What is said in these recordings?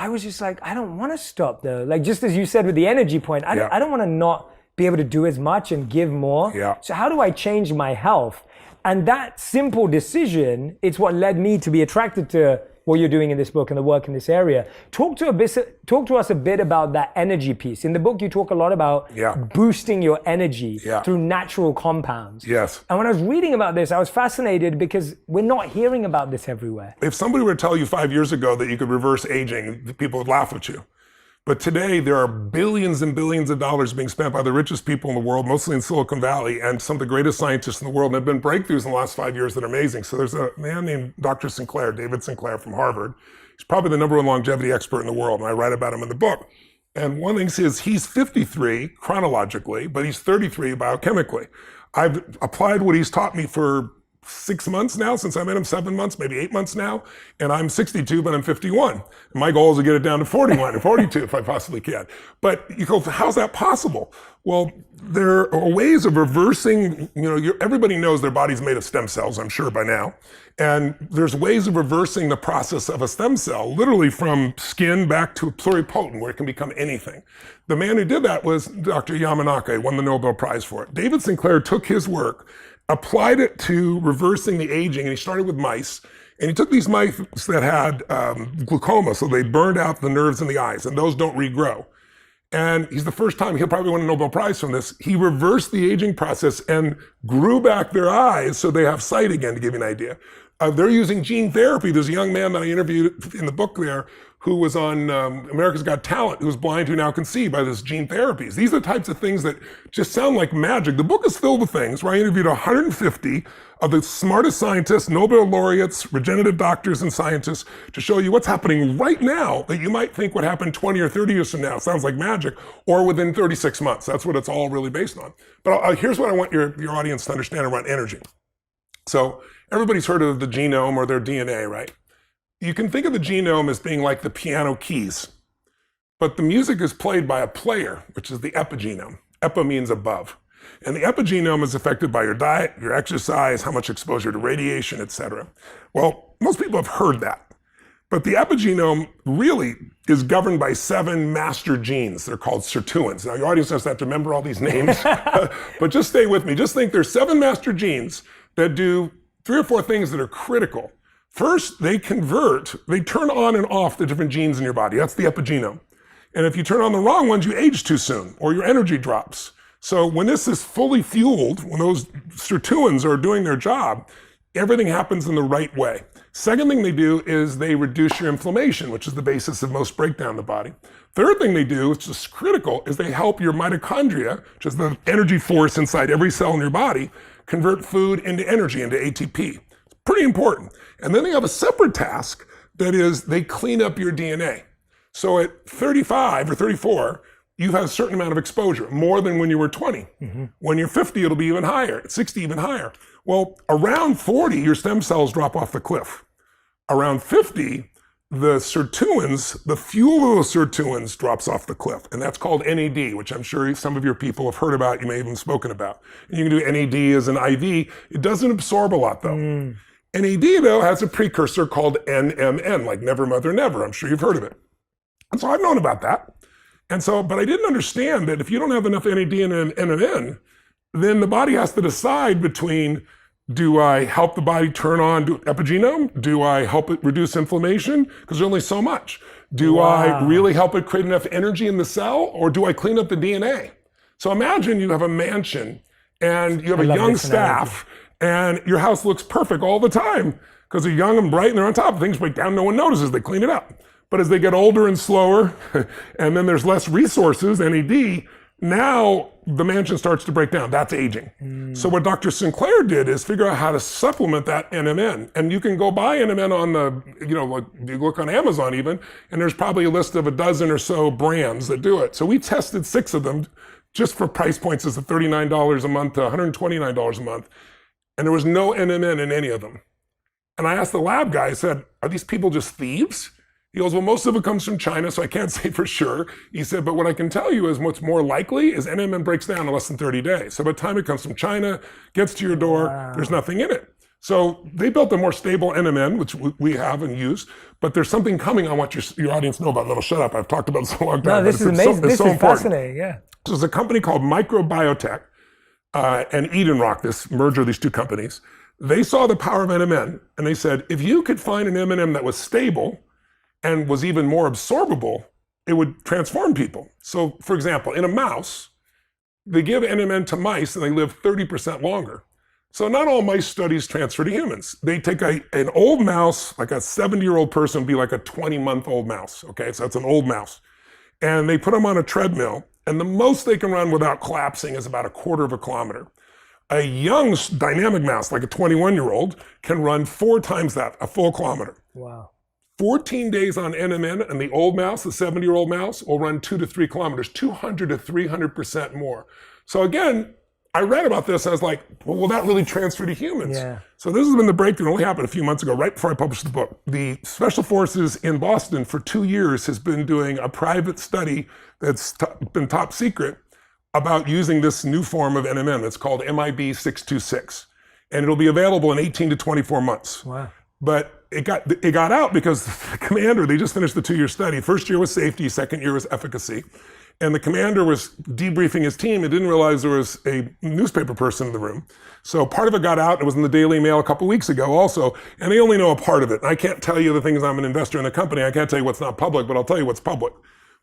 I was just like, I don't want to stop though. Like just as you said with the energy point, I don't want to not be able to do as much and give more. Yeah. So how do I change my health? And that simple decision, it's what led me to be attracted to what you're doing in this book and the work in this area. Talk to us a bit about that energy piece. In the book, you talk a lot about boosting your energy through natural compounds. Yes. And when I was reading about this, I was fascinated because we're not hearing about this everywhere. If somebody were to tell you 5 years ago that you could reverse aging, people would laugh at you. But today, there are billions and billions of dollars being spent by the richest people in the world, mostly in Silicon Valley, and some of the greatest scientists in the world. And there have been breakthroughs in the last 5 years that are amazing. So there's a man named Dr. Sinclair, David Sinclair from Harvard. He's probably the #1 longevity expert in the world, and I write about him in the book. And one thing is he's 53 chronologically, but he's 33 biochemically. I've applied what he's taught me for 6 months now, since I met him, 7 months, maybe 8 months now, and I'm 62, but I'm 51. And my goal is to get it down to 41 or 42 if I possibly can. But you go, how's that possible? Well, there are ways of reversing, everybody knows their body's made of stem cells, I'm sure by now. And there's ways of reversing the process of a stem cell, literally from skin back to pluripotent, where it can become anything. The man who did that was Dr. Yamanaka, won the Nobel Prize for it. David Sinclair took his work, applied it to reversing the aging, and he started with mice. And he took these mice that had glaucoma, so they burned out the nerves in the eyes, and those don't regrow. And he's the first time, he'll probably win a Nobel Prize from this, he reversed the aging process and grew back their eyes so they have sight again, to give you an idea. They're using gene therapy. There's a young man that I interviewed in the book there who was on America's Got Talent, who was blind, who now can see by this gene therapies. These are the types of things that just sound like magic. The book is filled with things where I interviewed 150 of the smartest scientists, Nobel laureates, regenerative doctors and scientists to show you what's happening right now that you might think would happen 20 or 30 years from now. It sounds like magic, or within 36 months. That's what it's all really based on. But here's what I want your audience to understand around energy. So everybody's heard of the genome or their DNA, right? You can think of the genome as being like the piano keys, but the music is played by a player, which is the epigenome. Epi means above. And the epigenome is affected by your diet, your exercise, how much exposure to radiation, etc. Well, most people have heard that. But the epigenome really is governed by 7 master genes. They're called sirtuins. Now, your audience doesn't have to remember all these names, but just stay with me. Just think there's 7 master genes that do 3 or 4 things that are critical. First, they turn on and off the different genes in your body. That's the epigenome. And if you turn on the wrong ones, you age too soon, or your energy drops. So when this is fully fueled, when those sirtuins are doing their job, everything happens in the right way. Second thing they do is they reduce your inflammation, which is the basis of most breakdown in the body. Third thing they do, which is critical, is they help your mitochondria, which is the energy force inside every cell in your body, convert food into energy, into ATP. It's pretty important. And then they have a separate task, that is they clean up your DNA. So at 35 or 34, you have a certain amount of exposure, more than when you were 20. Mm-hmm. When you're 50, it'll be even higher. At 60, even higher. Well, around 40, your stem cells drop off the cliff. Around 50, the sirtuins, the fuel of those sirtuins drops off the cliff. And that's called NAD, which I'm sure some of your people have heard about, you may have even spoken about. And you can do NAD as an IV. It doesn't absorb a lot though. NAD though has a precursor called NMN, like never mother never. I'm sure you've heard of it. And so I've known about that. And so, but I didn't understand that if you don't have enough NAD and NMN, then the body has to decide between, do I help the body turn on epigenome? Do I help it reduce inflammation? Because there's only so much. Do I really help it create enough energy in the cell, or do I clean up the DNA? So imagine you have a mansion and you have a young staff and your house looks perfect all the time because they're young and bright and they're on top of things, break down, no one notices, they clean it up. But as they get older and slower, and then there's less resources, NAD, now the mansion starts to break down. That's aging. So what Dr. Sinclair did is figure out how to supplement that NMN. And you can go buy NMN on like you look on Amazon even, and there's probably a list of a dozen or so brands that do it. So we tested 6 of them just for price points of $39 a month to $129 a month. And there was no NMN in any of them. And I asked the lab guy, I said, are these people just thieves? He goes, well, most of it comes from China, so I can't say for sure. He said, but what I can tell you is what's more likely is NMN breaks down in less than 30 days. So by the time it comes from China, gets to your door, there's nothing in it. So they built a more stable NMN, which we have and use, but there's something coming on what your audience know about. That'll shut up. I've talked about this a long time. No, this is amazing. This is fascinating. Yeah. So there's a company called Microbiotech and Eden Rock, this merger of these two companies. They saw the power of NMN and they said, if you could find an M&M that was stable and was even more absorbable, it would transform people. So for example, in a mouse, they give NMN to mice and they live 30% longer. So not all mice studies transfer to humans. They take an old mouse, like a 70-year-old person would be like a 20-month-old mouse, okay? So that's an old mouse. And they put them on a treadmill, and the most they can run without collapsing is about 1/4 of a kilometer. A young dynamic mouse, like a 21-year-old, can run 4 times that, a full kilometer. Wow. 14 days on NMN, and the old mouse, the 70-year-old mouse, will run 2 to 3 kilometers, 200 to 300% more. So again, I read about this and I was like, well, will that really transfer to humans? Yeah. So this has been the breakthrough. It only happened a few months ago, right before I published the book. The Special Forces in Boston for 2 years has been doing a private study that's been top secret about using this new form of NMN. It's called MIB 626. And it'll be available in 18 to 24 months. Wow. But it got out because the commander, they just finished the 2-year study. First year was safety, second year was efficacy. And the commander was debriefing his team and didn't realize there was a newspaper person in the room. So part of it got out. It was in the Daily Mail a couple weeks ago also. And they only know a part of it. And I can't tell you the things. I'm an investor in the company. I can't tell you what's not public, but I'll tell you what's public.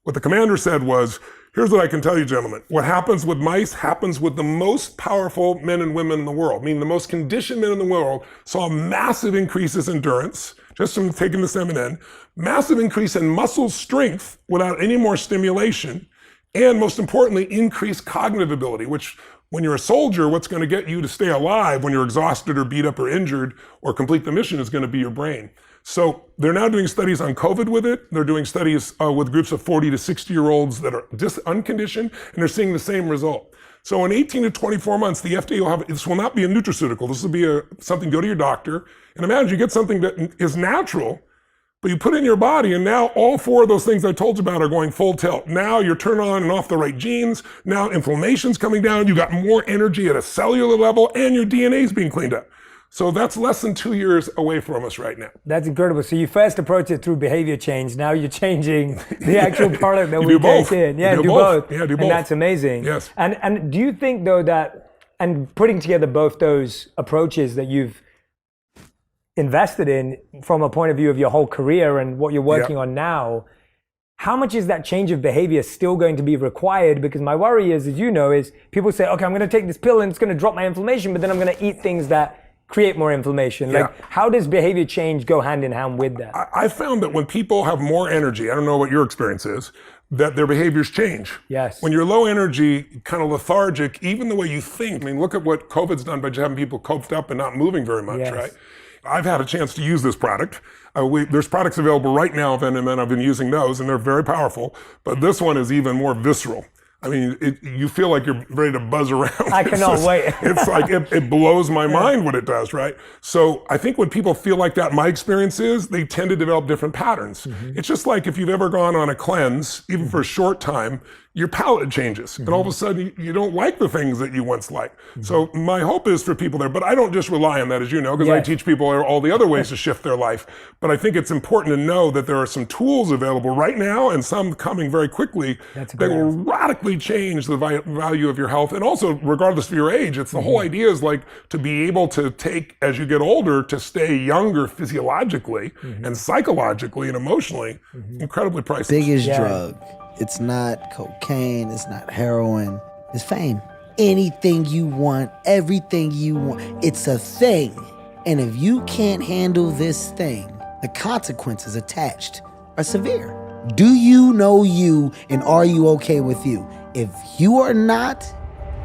What the commander said was, here's what I can tell you, gentlemen. What happens with mice happens with the most powerful men and women in the world. Meaning the most conditioned men in the world saw massive increases in endurance, just from taking this M&N, massive increase in muscle strength without any more stimulation, and most importantly, increased cognitive ability, which when you're a soldier, what's going to get you to stay alive when you're exhausted or beat up or injured or complete the mission is going to be your brain. So they're now doing studies on COVID with it. They're doing studies with groups of 40 to 60-year-olds that are just unconditioned, and they're seeing the same result. So in 18 to 24 months, the FDA will have, this will not be a nutraceutical. This will be something, go to your doctor, and imagine you get something that is natural, but you put it in your body, and now all 4 of those things I told you about are going full tilt. Now you're turned on and off the right genes. Now inflammation's coming down. You got more energy at a cellular level, and your DNA is being cleaned up. So that's less than 2 years away from us right now. That's incredible. So you first approach it through behavior change. Now you're changing the actual product that we do take both. in. Yeah, do both. Yeah, do both. And that's amazing. Yes. And do you think though that, and putting together both those approaches that you've invested in from a point of view of your whole career and what you're working on now, how much is that change of behavior still going to be required? Because my worry is, as you know, is people say, okay, I'm going to take this pill and it's going to drop my inflammation, but then I'm going to eat things that create more inflammation. Like, how does behavior change go hand in hand with that? I found that when people have more energy, I don't know what your experience is, that their behaviors change. Yes. When you're low energy, kind of lethargic, even the way you think, I mean, look at what COVID's done by just having people coped up and not moving very much, right? I've had a chance to use this product. There's products available right now of NMN. I've been using those, and they're very powerful. But this one is even more visceral. I mean, you feel like you're ready to buzz around. I cannot wait. It's like, it blows my mind what it does, right? So I think when people feel like that, my experience is they tend to develop different patterns. Mm-hmm. It's just like if you've ever gone on a cleanse, even for a short time, your palate changes. Mm-hmm. And all of a sudden, you don't like the things that you once liked. Mm-hmm. So my hope is for people there, but I don't just rely on that, as you know, because I teach people all the other ways to shift their life. But I think it's important to know that there are some tools available right now and some coming very quickly that will radically change the value of your health. And also, regardless of your age, it's the whole idea is like to be able to take, as you get older, to stay younger physiologically and psychologically and emotionally, incredibly priceless. Biggest drug. It's not cocaine, it's not heroin, it's fame. Anything you want, everything you want, it's a thing. And if you can't handle this thing, the consequences attached are severe. Do you know you, and are you okay with you? If you are not,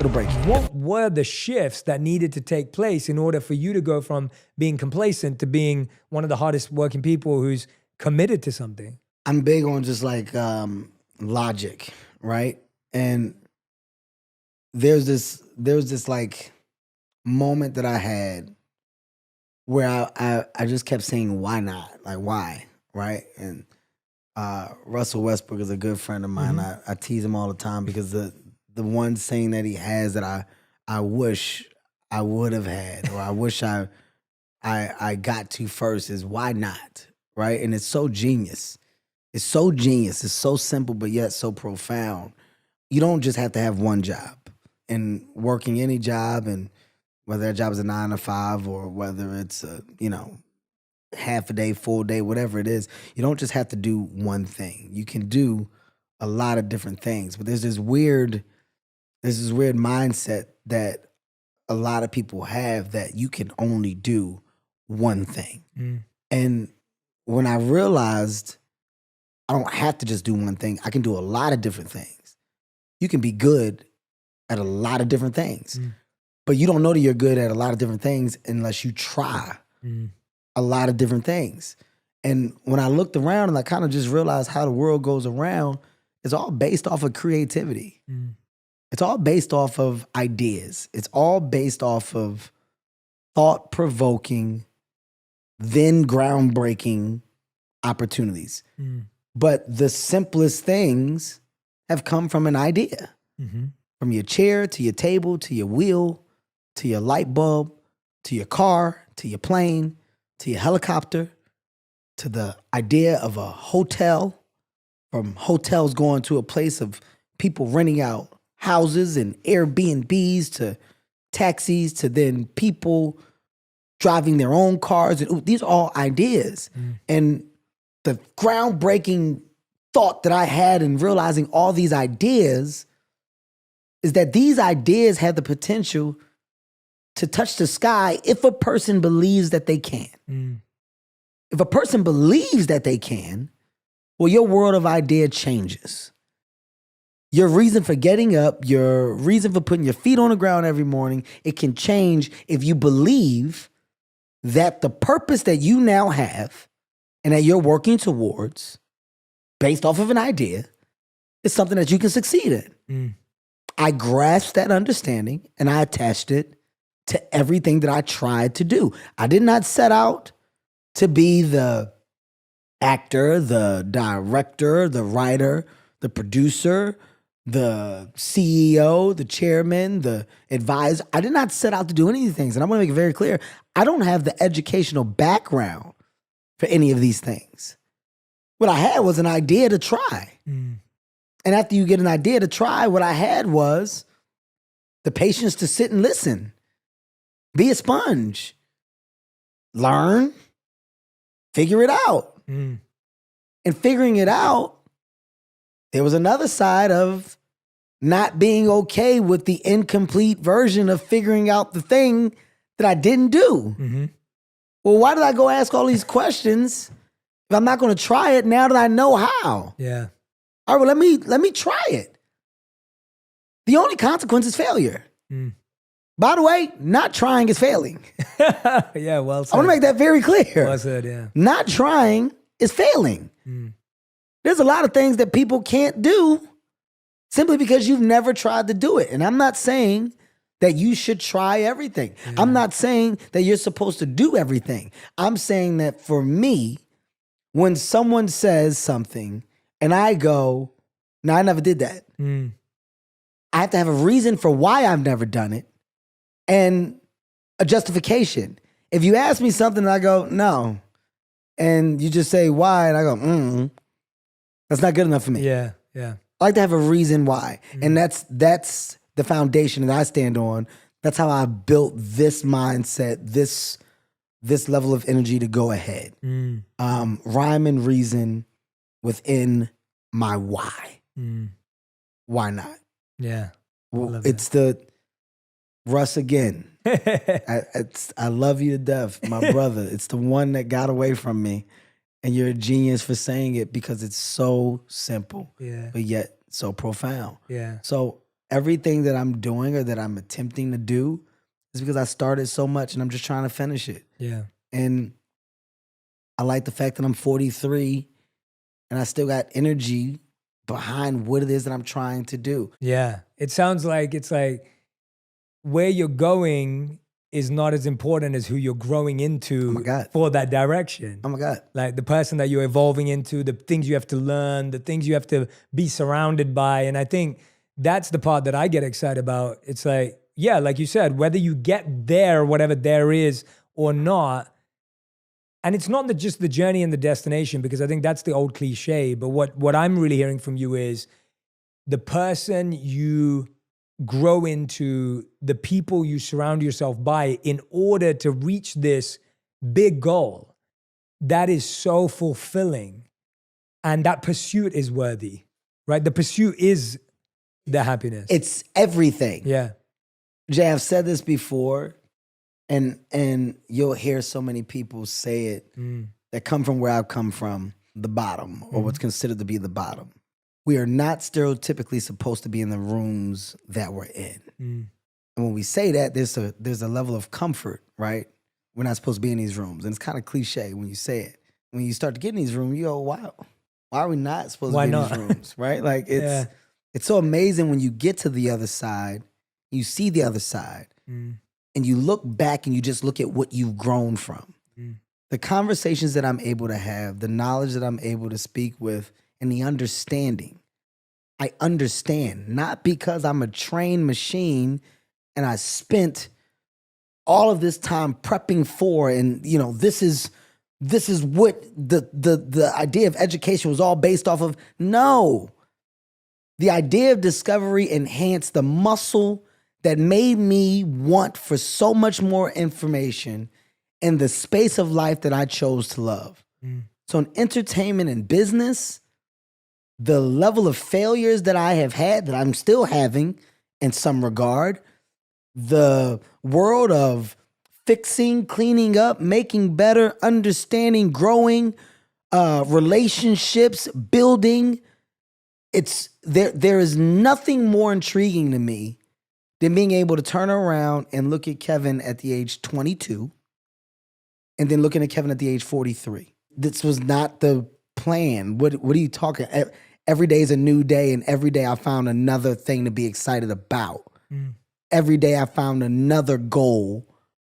it'll break you. What were the shifts that needed to take place in order for you to go from being complacent to being one of the hardest working people who's committed to something? I'm big on just like logic, right? And there's this like moment that I had where I just kept saying, why not? Like, why, right? And Russell Westbrook is a good friend of mine. I tease him all the time because the one saying that he has that I wish I would have had, or I wish I I got to first is why not, right? And it's so genius. It's so genius. It's so simple, but yet so profound. You don't just have to have one job. And working any job, and whether that job is a 9 to 5 or whether it's a, half a day, full day, whatever it is, you don't just have to do one thing. You can do a lot of different things. But there's this weird mindset that a lot of people have that you can only do one thing. And when I realized I don't have to just do one thing, I can do a lot of different things. You can be good at a lot of different things. But you don't know that you're good at a lot of different things unless you try a lot of different things. And when I looked around and I kind of just realized how the world goes around, it's all based off of creativity. It's all based off of ideas. It's all based off of thought-provoking, then groundbreaking opportunities. But the simplest things have come from an idea. From your chair to your table to your wheel to your light bulb to your car to your plane to your helicopter to the idea of a hotel, from hotels going to a place of people renting out houses and Airbnbs to taxis to then people driving their own cars. And these are all ideas. And the groundbreaking thought that I had in realizing all these ideas is that these ideas have the potential to touch the sky if a person believes that they can. If a person believes that they can, well, your world of idea changes. Your reason for getting up, your reason for putting your feet on the ground every morning, it can change if you believe that the purpose that you now have and that you're working towards, based off of an idea, is something that you can succeed in. I grasped that understanding and I attached it to everything that I tried to do. I did not set out to be the actor, the director, the writer, the producer, the CEO, the chairman, the advisor. I did not set out to do any of these things. And I want to make it very clear, I don't have the educational background for any of these things. What I had was an idea to try. And after you get an idea to try, what I had was the patience to sit and listen. Be a sponge. Learn. Figure it out. And figuring it out, there was another side of not being okay with the incomplete version of figuring out the thing that I didn't do. Well, why did I go ask all these questions if I'm not going to try it now that I know how? Yeah. All right, well, let me try it. The only consequence is failure. By the way, not trying is failing. Yeah, well said. I want to make that very clear. Well said, yeah. Not trying is failing. There's a lot of things that people can't do simply because you've never tried to do it. And I'm not saying that you should try everything. I'm not saying that you're supposed to do everything. I'm saying that for me, when someone says something and I go, no, I never did that. I have to have a reason for why I've never done it and a justification. If you ask me something and I go, no, and you just say why, and I go, that's not good enough for me. Yeah. I like to have a reason why. And that's the foundation that I stand on. That's how I built this mindset, this level of energy to go ahead. Rhyme and reason within my why. Why not? Yeah. Well, it's the Russ again. I love you to death, my brother. It's the one that got away from me. And you're a genius for saying it because it's so simple, but yet so profound. Yeah. So everything that I'm doing or that I'm attempting to do is because I started so much and I'm just trying to finish it. Yeah. And I like the fact that I'm 43 and I still got energy behind what it is that I'm trying to do. Yeah. It sounds like it's like where you're going is not as important as who you're growing into for that direction. Oh my God. Like the person that you're evolving into, the things you have to learn, the things you have to be surrounded by. And I think that's the part that I get excited about. It's like, yeah, like you said, whether you get there, whatever there is or not, And it's not just the journey and the destination, because I think that's the old cliche. But what I'm really hearing from you is the person you grow into, the people you surround yourself by in order to reach this big goal that is so fulfilling. And that pursuit is worthy, right? The pursuit is the happiness. It's everything. Yeah. Jay, I've said this before, and you'll hear so many people say it that come from where I've come from, the bottom, or what's considered to be the bottom. We are not stereotypically supposed to be in the rooms that we're in. And when we say that, there's a level of comfort, right? We're not supposed to be in these rooms. And it's kind of cliche when you say it. When you start to get in these rooms, you go, wow, why are we not supposed to be in these rooms, right? Like it's so amazing when you get to the other side, you see the other side, and you look back and you just look at what you've grown from. The conversations that I'm able to have, the knowledge that I'm able to speak with, and the understanding. I understand, not because I'm a trained machine and I spent all of this time prepping for, and you know, this is what the idea of education was all based off of. No. The idea of discovery enhanced the muscle that made me want for so much more information in the space of life that I chose to love. So in entertainment and business, the level of failures that I have had, that I'm still having in some regard, the world of fixing, cleaning up, making better, understanding, growing, relationships, building, there is nothing more intriguing to me than being able to turn around and look at Kevin at the age 22 and then looking at Kevin at the age 43. This was not the plan. What are you talking? Every day is a new day, and every day I found another thing to be excited about. Every day I found another goal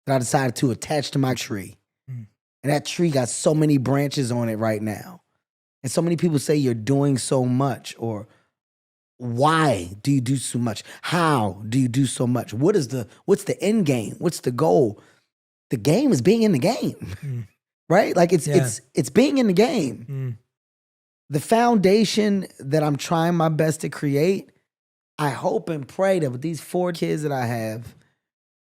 that I decided to attach to my tree. And that tree got so many branches on it right now. And so many people say you're doing so much, or why do you do so much? How do you do so much? What's the end game? What's the goal? The game is being in the game, right? Like it's being in the game. The foundation that I'm trying my best to create, I hope and pray that with these 4 kids that I have,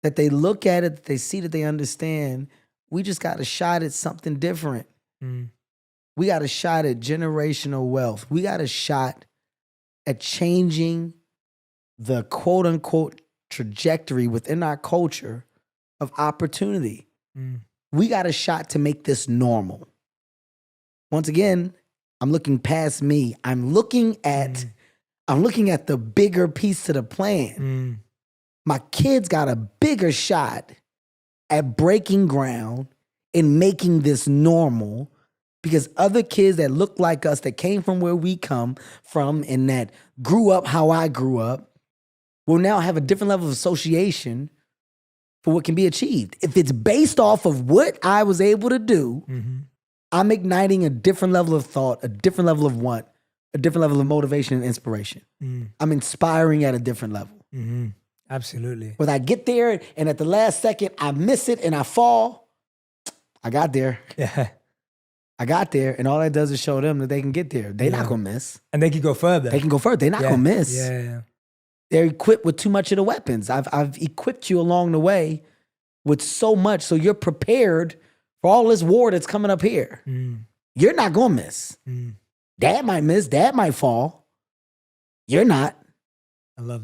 that they look at it, that they see, that they understand, we just got a shot at something different. We got a shot at generational wealth. We got a shot at changing the quote unquote trajectory within our culture of opportunity. We got a shot to make this normal. Once again, I'm looking past me. I'm looking at the bigger piece to the plan. My kids got a bigger shot at breaking ground and making this normal, because other kids that look like us, that came from where we come from and that grew up how I grew up, will now have a different level of association for what can be achieved. If it's based off of what I was able to do, I'm igniting a different level of thought, a different level of want, a different level of motivation and inspiration. I'm inspiring at a different level. Absolutely. Whether I get there and at the last second I miss it and I fall, I got there. Yeah. I got there, and all that does is show them that they can get there. They're not going to miss. And they can go further. They can go further. They're not going to miss. Yeah. They're equipped with too much of the weapons. I've equipped you along the way with so much, so you're prepared for all this war that's coming up here. You're not going to miss. Dad might miss. Dad might fall. You're not. I love that.